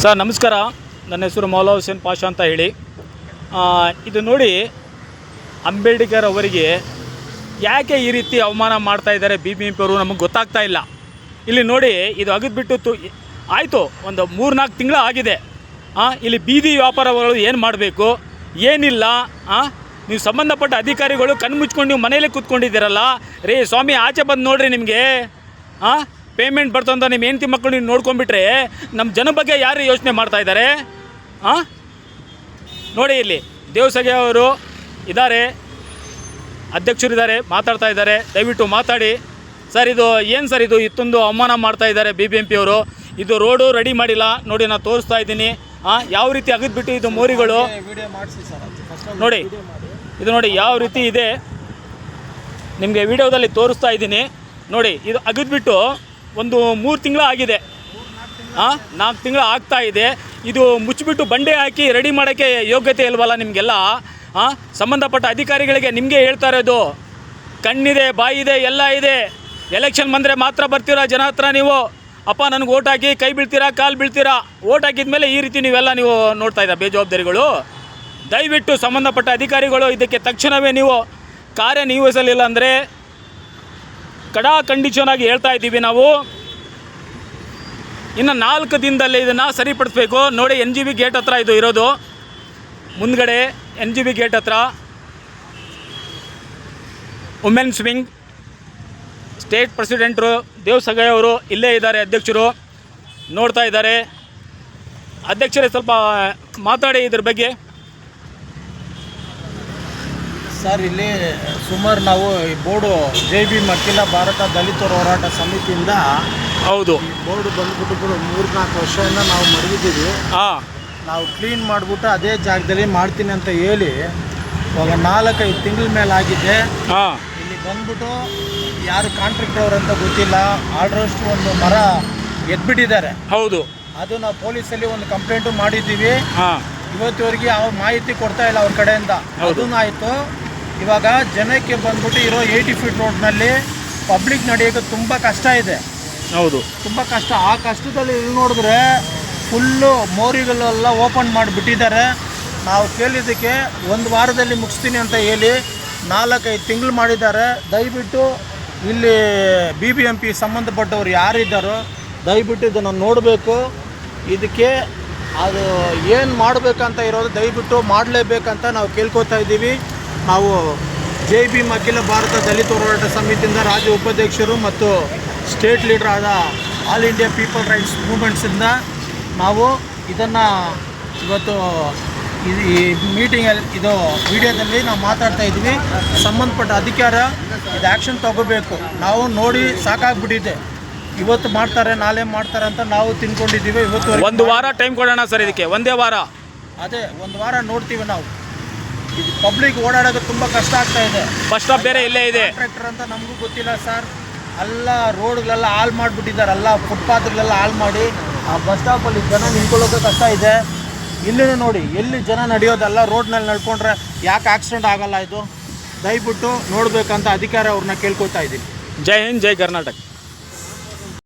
Sir ನಮಸ್ಕಾರ, ನನ್ನ ಹೆಸರು ಮೌಲಾ ಹುಸೇನ್ ಪಾಷಾ ಅಂತ ಹೇಳಿ. ಇದು ನೋಡಿ, ಅಂಬೇಡ್ಕರ್ ಅವರಿಗೆ ಯಾಕೆ ಈ ರೀತಿ ಅವಮಾನ ಮಾಡ್ತಾ ಇದ್ದಾರೆ BBMP ಅವರು ನಮಗೆ ಗೊತ್ತಾಗ್ತಾ ಇಲ್ಲ. ಇಲ್ಲಿ ನೋಡಿ, ಇದು ಅಗದ್ಬಿಟ್ಟು ಆಯಿತು, ಒಂದು 3-4 ತಿಂಗಳು ಆಗಿದೆ. ಇಲ್ಲಿ ಬೀದಿ ವ್ಯಾಪಾರಗಳು ಏನು ಮಾಡಬೇಕು ಏನಿಲ್ಲ. ನೀವು ಸಂಬಂಧಪಟ್ಟ ಅಧಿಕಾರಿಗಳು ಕಣ್ಮುಚ್ಕೊಂಡು ನೀವು ಮನೆಯಲ್ಲೇ ಕೂತ್ಕೊಂಡಿದ್ದೀರಲ್ಲ ರೀ ಸ್ವಾಮಿ, ಆಚೆ ಬಂದು ನೋಡಿರಿ. ನಿಮಗೆ ಪೇಮೆಂಟ್ ಬರ್ತಂತ ನಿಮ್ಮ ಹೆಂಡತಿ ಮಕ್ಕಳು ನೀವು ನೋಡ್ಕೊಂಡ್ಬಿಟ್ರೆ ನಮ್ಮ ಜನ ಬಗ್ಗೆ ಯಾರು ಯೋಚನೆ ಮಾಡ್ತಾ ಇದ್ದಾರೆ? ನೋಡಿ, ಇಲ್ಲಿ ದೇವಸಗೆ ಅವರು ಇದ್ದಾರೆ, ಅಧ್ಯಕ್ಷರಿದ್ದಾರೆ, ಮಾತಾಡ್ತಾ ಇದ್ದಾರೆ. ದಯವಿಟ್ಟು ಮಾತಾಡಿ ಸರ್. ಇದು ಏನು ಸರ್, ಇದು ಇತ್ತೊಂದು ಅವಮಾನ ಮಾಡ್ತಾ ಇದ್ದಾರೆ BBMP ಅವರು. ಇದು ರೋಡು ರೆಡಿ ಮಾಡಿಲ್ಲ ನೋಡಿ, ನಾನು ತೋರಿಸ್ತಾ ಇದ್ದೀನಿ. ಯಾವ ರೀತಿ ಅಗದ್ಬಿಟ್ಟು ಇದು ಮೋರಿಗಳು ನೋಡಿ, ಇದು ನೋಡಿ ಯಾವ ರೀತಿ ಇದೆ, ನಿಮಗೆ ವಿಡಿಯೋದಲ್ಲಿ ತೋರಿಸ್ತಾ ಇದ್ದೀನಿ ನೋಡಿ. ಇದು ಅಗದ್ಬಿಟ್ಟು ಒಂದು 3 ತಿಂಗಳು ಆಗಿದೆ, 4 ತಿಂಗಳು ಆಗ್ತಾ ಇದೆ. ಇದು ಮುಚ್ಚಿಬಿಟ್ಟು ಬಂಡೆ ಹಾಕಿ ರೆಡಿ ಮಾಡೋಕ್ಕೆ ಯೋಗ್ಯತೆ ಇಲ್ವಲ್ಲ ನಿಮಗೆಲ್ಲ? ಸಂಬಂಧಪಟ್ಟ ಅಧಿಕಾರಿಗಳಿಗೆ ನಿಮಗೆ ಹೇಳ್ತಾ ಇರೋದು, ಕಣ್ಣಿದೆ, ಬಾಯಿದೆ, ಎಲ್ಲ ಇದೆ. ಎಲೆಕ್ಷನ್ ಬಂದರೆ ಮಾತ್ರ ಬರ್ತೀರಾ ಜನ ಹತ್ರ ನೀವು. ಅಪ್ಪ ನನಗೆ ಓಟ್ ಹಾಕಿ ಕೈ ಬೀಳ್ತೀರಾ, ಕಾಲು ಬೀಳ್ತೀರಾ. ಓಟ್ ಹಾಕಿದ ಮೇಲೆ ಈ ರೀತಿ ನೀವೆಲ್ಲ ನೀವು ನೋಡ್ತಾ ಇದ್ದೀರಾ ಬೇಜವಾಬ್ದಾರಿಗಳು. ದಯವಿಟ್ಟು ಸಂಬಂಧಪಟ್ಟ ಅಧಿಕಾರಿಗಳು ಇದಕ್ಕೆ ತಕ್ಷಣವೇ ನೀವು ಕಾರ್ಯನಿರ್ವಹಿಸಲಿಲ್ಲ ಅಂದರೆ ಕಡಾ ಕಂಡೀಷನ್ ಆಗಿ ಹೇಳ್ತಾ ಇದ್ದೀವಿ ನಾವು. ಇನ್ನು 4 ದಿನದಲ್ಲಿ ಇದನ್ನು ಸರಿಪಡಿಸ್ಬೇಕು. ನೋಡಿ, NGB ಗೇಟ್ ಹತ್ರ ಇದು ಇರೋದು, ಮುಂದ್ಗಡೆ NGB ಗೇಟ್ ಹತ್ರ ವುಮೆನ್ಸ್ ವಿಂಗ್ ಸ್ಟೇಟ್ ಪ್ರೆಸಿಡೆಂಟರು ದೇವಸಗೈ ಅವರು ಇಲ್ಲೇ ಇದ್ದಾರೆ, ಅಧ್ಯಕ್ಷರು ನೋಡ್ತಾ ಇದ್ದಾರೆ. ಅಧ್ಯಕ್ಷರೇ ಸ್ವಲ್ಪ ಮಾತಾಡಿ ಇದ್ರ ಬಗ್ಗೆ. ಸರ್, ಇಲ್ಲಿ ಸುಮಾರು ನಾವು ಈ ಬೋರ್ಡು JB ಅಖಿಲ ಭಾರತ ದಲಿತರ ಹೋರಾಟ ಸಮಿತಿಯಿಂದ ಹೌದು ಈ ಬೋರ್ಡು ಬಂದ್ಬಿಟ್ಟು 3-4 ವರ್ಷದಿಂದ ನಾವು ಮಡಗಿದ್ದೀವಿ. ನಾವು ಕ್ಲೀನ್ ಮಾಡಿಬಿಟ್ಟು ಅದೇ ಜಾಗದಲ್ಲಿ ಮಾಡ್ತೀನಿ ಅಂತ ಹೇಳಿ ಇವಾಗ 4-5 ತಿಂಗಳ ಮೇಲೆ ಆಗಿದೆ. ಇಲ್ಲಿ ಬಂದ್ಬಿಟ್ಟು ಯಾರು ಕಾಂಟ್ರಾಕ್ಟರ್ ಅವರಂತ ಗೊತ್ತಿಲ್ಲ, ಆಲ್ರೆಸ್ಟ್ ಒಂದು ಮರ ಎದ್ಬಿಟ್ಟಿದ್ದಾರೆ. ಹೌದು, ಅದು ನಾವು ಪೊಲೀಸಲ್ಲಿ ಒಂದು ಕಂಪ್ಲೇಂಟು ಮಾಡಿದ್ದೀವಿ. ಇವತ್ತುವರೆಗೆ ಯಾವ ಮಾಹಿತಿ ಕೊಡ್ತಾ ಇಲ್ಲ ಅವ್ರ ಕಡೆಯಿಂದ. ಅದೂ ಆಯಿತು. ಇವಾಗ ಜನಕ್ಕೆ ಬಂದ್ಬಿಟ್ಟು ಇರೋ 80 ಫೀಟ್ ರೋಡ್ನಲ್ಲಿ ಪಬ್ಲಿಕ್ ನಡೆಯೋಕ್ಕೆ ತುಂಬ ಕಷ್ಟ ಇದೆ. ಹೌದು, ತುಂಬ ಕಷ್ಟ. ಆ ಕಷ್ಟದಲ್ಲಿ ಇಲ್ಲಿ ನೋಡಿದ್ರೆ ಫುಲ್ಲು ಮೋರಿಗಳೆಲ್ಲ ಓಪನ್ ಮಾಡಿಬಿಟ್ಟಿದ್ದಾರೆ. ನಾವು ಕೇಳಿದ್ದಕ್ಕೆ 1 ವಾರದಲ್ಲಿ ಮುಗಿಸ್ತೀನಿ ಅಂತ ಹೇಳಿ 4-5 ತಿಂಗಳು ಮಾಡಿದ್ದಾರೆ. ದಯವಿಟ್ಟು ಇಲ್ಲಿ BBMP ಸಂಬಂಧಪಟ್ಟವ್ರು ಯಾರಿದ್ದಾರೋ ದಯವಿಟ್ಟು ಇದನ್ನು ನೋಡಬೇಕು. ಇದಕ್ಕೆ ಅದು ಏನು ಮಾಡಬೇಕಂತ ಇರೋದು ದಯವಿಟ್ಟು ಮಾಡಲೇಬೇಕಂತ ನಾವು ಕೇಳ್ಕೊತಾ ಇದ್ದೀವಿ. ನಾವು JB ಅಖಿಲ ಭಾರತ ದಲಿತ ಹೋರಾಟ ಸಮಿತಿಯಿಂದ ರಾಜ್ಯ ಉಪಾಧ್ಯಕ್ಷರು ಮತ್ತು ಸ್ಟೇಟ್ ಲೀಡರ್ ಆದ ಆಲ್ ಇಂಡಿಯಾ ಪೀಪಲ್ ರೈಟ್ಸ್ ಮೂವ್ಮೆಂಟ್ಸಿಂದ ನಾವು ಇದನ್ನು ಇವತ್ತು ಈ ಮೀಟಿಂಗಲ್ಲಿ ಇದು ವಿಡಿಯೋದಲ್ಲಿ ನಾವು ಮಾತಾಡ್ತಾ ಇದ್ವಿ. ಸಂಬಂಧಪಟ್ಟ ಅಧಿಕಾರ ಇದು ಆ್ಯಕ್ಷನ್ ತಗೋಬೇಕು. ನಾವು ನೋಡಿ ಸಾಕಾಗ್ಬಿಟ್ಟಿದೆ. ಇವತ್ತು ಮಾಡ್ತಾರೆ, ನಾಳೆ ಮಾಡ್ತಾರೆ ಅಂತ ನಾವು ತಿನ್ಕೊಂಡಿದ್ದೀವಿ. ಇವತ್ತು 1 ವಾರ ಟೈಮ್ ಕೊಡೋಣ ಸರ್ ಇದಕ್ಕೆ, 1 ವಾರ. ಅದೇ 1 ವಾರ ನೋಡ್ತೀವಿ ನಾವು. ಇದು ಪಬ್ಲಿಕ್ ಓಡಾಡೋದು ತುಂಬ ಕಷ್ಟ ಆಗ್ತಾ ಇದೆ. ಬಸ್ ಸ್ಟಾಪ್ ಬೇರೆ ಇಲ್ಲೇ ಇದೆ. ಕಾಂಟ್ರಾಕ್ಟರ್ ಅಂತ ನಮಗೂ ಗೊತ್ತಿಲ್ಲ ಸರ್. ಎಲ್ಲ ರೋಡ್ಗಳೆಲ್ಲ ಹಾಳು ಮಾಡಿಬಿಟ್ಟಿದ್ದಾರೆ, ಎಲ್ಲ ಫುಟ್ಪಾತ್ಗಳೆಲ್ಲ ಹಾಳು ಮಾಡಿ ಆ ಬಸ್ ಸ್ಟಾಪಲ್ಲಿ ಜನ ನಿಂತ್ಕೊಳ್ಳೋಕೆ ಕಷ್ಟ ಇದೆ. ಇಲ್ಲಿನೂ ನೋಡಿ, ಎಲ್ಲಿ ಜನ ನಡೆಯೋದಲ್ಲ, ರೋಡ್ನಲ್ಲಿ ನಡ್ಕೊಂಡ್ರೆ ಯಾಕೆ ಆಕ್ಸಿಡೆಂಟ್ ಆಗಲ್ಲ? ಇದು ದಯವಿಟ್ಟು ನೋಡಬೇಕಂತ ಅಧಿಕಾರ ಅವ್ರನ್ನ ಕೇಳ್ಕೊತಾ ಇದ್ದೀನಿ. ಜೈ ಹಿಂದ್, ಜೈ ಕರ್ನಾಟಕ.